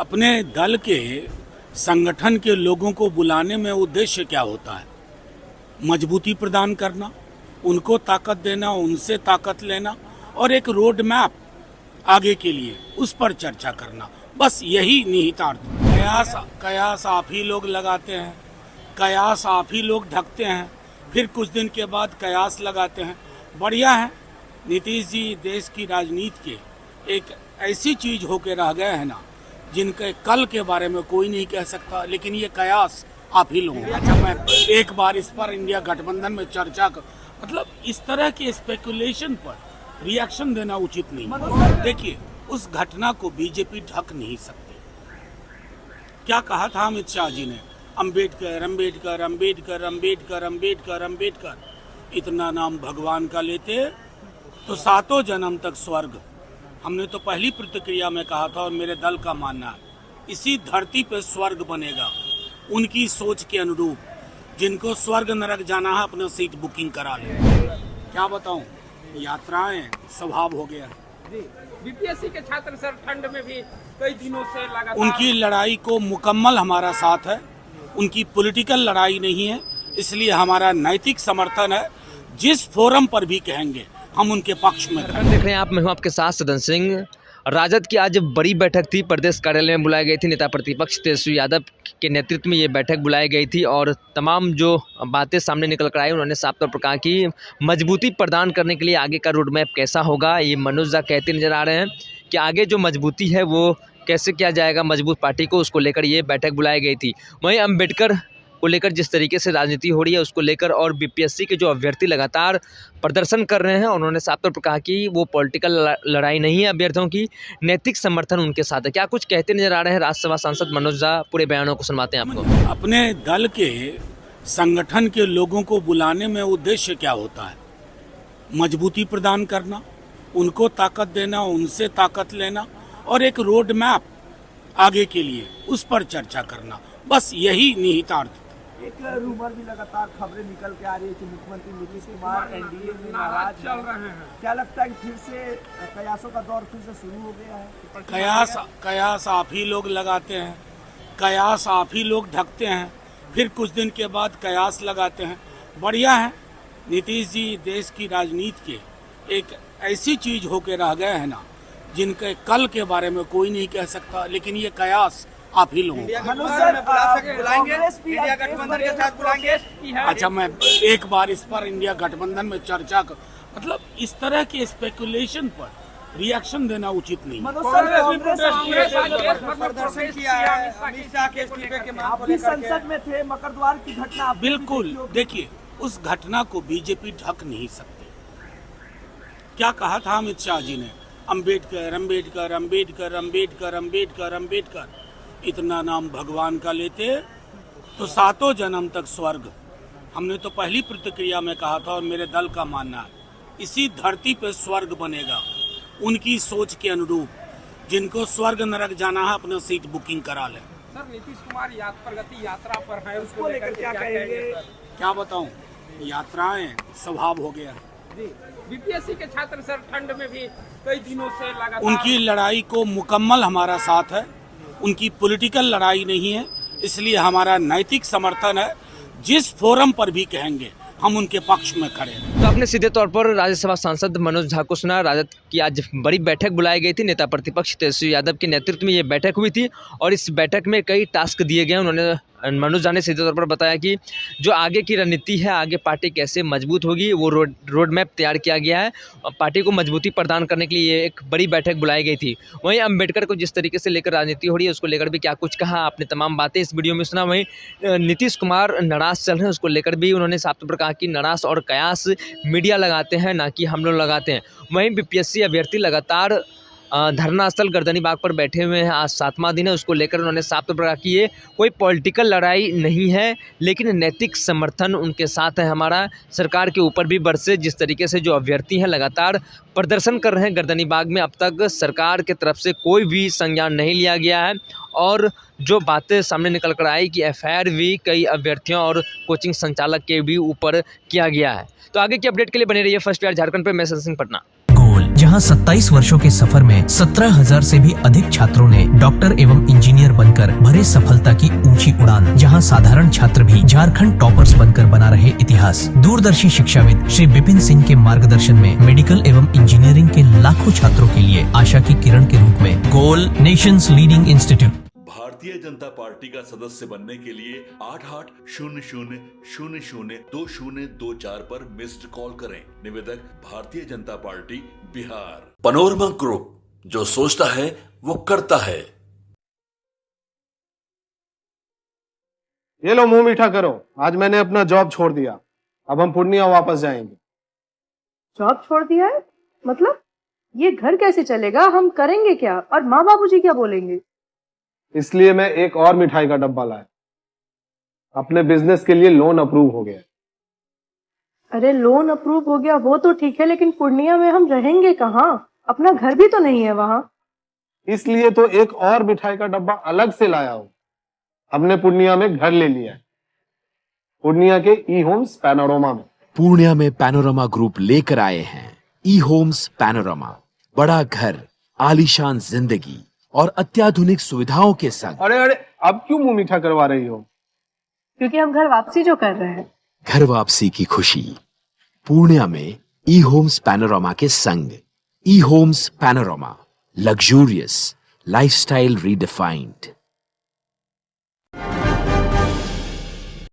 अपने दल के संगठन के लोगों को बुलाने में उद्देश्य क्या होता है? मजबूती प्रदान करना, उनको ताकत देना, उनसे ताकत लेना और एक रोड मैप आगे के लिए उस पर चर्चा करना, बस यही निहितार्थ। कयास आप ही लोग लगाते हैं, कयास आप ही लोग ढकते हैं, फिर कुछ दिन के बाद कयास लगाते हैं। बढ़िया है, नीतीश जी देश की राजनीति के एक ऐसी चीज होके रह गए हैं ना, जिनके कल के बारे में कोई नहीं कह सकता, लेकिन ये कयास आप ही लोग। अच्छा, मैं एक बार इस पर इंडिया गठबंधन में चर्चा मतलब इस तरह के स्पेकुलेशन पर रिएक्शन देना उचित नहीं। देखिए, उस घटना को बीजेपी ढक नहीं सकते। क्या कहा था अमित शाह जी ने? अंबेडकर अंबेडकर अंबेडकर अंबेडकर अंबेडकर अंबेडकर, इतना नाम भगवान का लेते तो सातों जन्म तक स्वर्ग। हमने तो पहली प्रतिक्रिया में कहा था और मेरे दल का मानना है, इसी धरती पे स्वर्ग बनेगा उनकी सोच के अनुरूप। जिनको स्वर्ग नरक जाना है अपना सीट बुकिंग करा ले। क्या बताऊं, यात्राएं स्वभाव हो गया। बीपीएससी के छात्र सर ठंड में भी कई दिनों से लगातार उनकी लड़ाई को मुकम्मल हमारा साथ है, उनकी पॉलिटिकल लड़ाई नहीं है, इसलिए हमारा नैतिक समर्थन है। जिस फोरम पर भी कहेंगे हम उनके पक्ष में खड़े। देख रहे हैं आप, मैं हूं आपके साथ सदन सिंह। राजद की आज बड़ी बैठक थी, प्रदेश कार्यालय में बुलाई गई थी। नेता प्रतिपक्ष तेजस्वी यादव के नेतृत्व में ये बैठक बुलाई गई थी और तमाम जो बातें सामने निकल कर आई, उन्होंने साफ तौर पर कहा कि मजबूती प्रदान करने के लिए आगे का रोड मैप कैसा होगा। ये मनोज झा कहते नजर आ रहे हैं कि आगे जो मजबूती है वो कैसे किया जाएगा मजबूत पार्टी को, उसको लेकर ये बैठक बुलाई गई थी। वहीं अम्बेडकर को लेकर जिस तरीके से राजनीति हो रही है उसको लेकर और बीपीएससी के जो अभ्यर्थी लगातार प्रदर्शन कर रहे हैं, उन्होंने साफ तौर पर कहा कि वो पॉलिटिकल लड़ाई नहीं है अभ्यर्थियों की, नैतिक समर्थन उनके साथ है। क्या कुछ कहते नजर आ रहे हैं राज्यसभा सांसद मनोज झा? पूरे बयानों को सुनवाते हैं आपको। अपने दल के संगठन के लोगों को बुलाने में उद्देश्य क्या होता है? मजबूती प्रदान करना, उनको ताकत देना, उनसे ताकत लेना और एक रोड मैप आगे के लिए उस पर चर्चा करना, बस यही निहितार्थ। एक रूमर भी लगातार खबरें निकल के आ रही है कि मुख्यमंत्री नीतीश कुमार एनडीए में नाराज चल रहे हैं। क्या लगता है कि फिर से कयासों का दौर फिर से शुरू हो गया है? कयास आप ही लोग लगाते हैं, कयास आप ही लोग ढकते हैं, फिर कुछ दिन के बाद कयास लगाते हैं। बढ़िया है, नीतीश जी देश की राजनीति के एक ऐसी चीज होके रह गए हैं ना, जिनके कल के बारे में कोई नहीं कह सकता, लेकिन ये कयास आप ही लोगों। अच्छा, मैं एक बार इस पर इंडिया गठबंधन में चर्चा मतलब इस तरह के स्पेकुलेशन पर रिएक्शन देना उचित नहीं। संसद में थे, मकरद्वार की घटना। बिल्कुल, देखिए, उस घटना को बीजेपी ढक नहीं सकते। क्या कहा था अमित शाह जी ने? अंबेडकर अंबेडकर अंबेडकर अंबेडकर अंबेडकर अंबेडकर, इतना नाम भगवान का लेते तो सातों जन्म तक स्वर्ग। हमने तो पहली प्रतिक्रिया में कहा था और मेरे दल का मानना है, इसी धरती पे स्वर्ग बनेगा उनकी सोच के अनुरूप। जिनको स्वर्ग नरक जाना है अपना सीट बुकिंग करा ले। सर, नीतीश कुमार प्रगति यात्रा पर है, उसको लेकर क्या कहेंगे? क्या बताऊं, यात्राएं स्वभाव हो गया। बीपीएससी के छात्र सर ठंड में भी कई दिनों से लगातार उनकी लड़ाई को मुकम्मल हमारा साथ है, उनकी पॉलिटिकल लड़ाई नहीं है, इसलिए हमारा नैतिक समर्थन है। जिस फोरम पर भी कहेंगे हम उनके पक्ष में खड़े हैं। तो आपने सीधे तौर पर राज्यसभा सांसद मनोज झा को सुना। राजद की आज बड़ी बैठक बुलाई गई थी। नेता प्रतिपक्ष तेजस्वी यादव के नेतृत्व में ये बैठक हुई थी और इस बैठक में कई टास्क दिए गए। उन्होंने मनोज झा ने सीधे तौर पर बताया कि जो आगे की रणनीति है, आगे पार्टी कैसे मजबूत होगी, वो रोड मैप तैयार किया गया है। पार्टी को मजबूती प्रदान करने के लिए ये एक बड़ी बैठक बुलाई गई थी। वहीं अम्बेडकर को जिस तरीके से लेकर राजनीति हो रही है उसको लेकर भी क्या कुछ कहा, आपने तमाम बातें इस वीडियो में सुना। वहीं नीतीश कुमार नाराज चल रहे हैं, उसको लेकर भी उन्होंने साफ तौर पर कहा कि नाराज और कयास मीडिया लगाते हैं, ना कि हम लोग लगाते हैं। वहीं बीपीएससी अभ्यर्थी लगातार धरना स्थल गर्दनी बाग पर बैठे हुए हैं, आज 7वां दिन है। उसको लेकर उन्होंने साफ तौर पर कहा कि ये कोई पॉलिटिकल लड़ाई नहीं है, लेकिन नैतिक समर्थन उनके साथ है हमारा। सरकार के ऊपर भी बरसे, जिस तरीके से जो अभ्यर्थी हैं लगातार प्रदर्शन कर रहे हैं गर्दनी बाग में, अब तक सरकार की तरफ से कोई भी संज्ञान नहीं लिया गया है। और जो बातें सामने निकल कर आई कि एफआईआर भी कई अभ्यर्थियों और कोचिंग संचालक के भी ऊपर किया गया है। तो आगे की अपडेट के लिए बने रहिए फर्स्ट यार झारखंड पे। मैं सदन सिंह, पटना। जहां 27 वर्षों के सफर में 17,000 से भी अधिक छात्रों ने डॉक्टर एवं इंजीनियर बनकर भरे सफलता की ऊंची उड़ान। जहां साधारण छात्र भी झारखंड टॉपर्स बनकर बना रहे इतिहास। दूरदर्शी शिक्षाविद श्री विपिन सिंह के मार्गदर्शन में मेडिकल एवं इंजीनियरिंग के लाखों छात्रों के लिए आशा की किरण के रूप में गोल Nations leading institute. Bharatiya Janata party का सदस्य बनने के लिए 8800002024 पर मिस्ड कॉल करें। निवेदक Bharatiya Janata party Bihar. Panorama group, जो सोचता है वो करता है। ये लो मुंह मीठा करो, आज मैंने अपना जॉब छोड़ दिया। अब हम पूर्णिया वापस जाएंगे। जॉब छोड़ दिया है? मतलब ये घर कैसे चलेगा? हम करेंगे क्या? और माँ बाबूजी क्या बोलेंगे? इसलिए मैं एक और मिठाई का डब्बा लाया। अपने बिजनेस के लिए लोन अप्रूव हो गया। अरे लोन अप्रूव हो गया वो तो ठीक है, लेकिन पूर्णिया में हम रहेंगे कहाँ? अपना घर भी तो नहीं है वहाँ। इसलिए तो एक और मिठाई का डब्बा अलग से लाया हूँ। हमने पूर्णिया में घर ले लिया है, पूर्णिया के ई होम्स पैनोरमा में। पूर्णिया में पैनोरमा ग्रुप लेकर आए हैं ई होम्स पैनोरमा। बड़ा घर, आलीशान जिंदगी और अत्याधुनिक सुविधाओं के संग। अरे अरे, अब क्यों मुंह मीठा करवा रही हो? क्योंकि हम घर वापसी जो कर रहे हैं। घर वापसी की खुशी पूर्णिया में ई होम्स पैनोरमा के संग। E homes panorama, luxurious lifestyle redefined.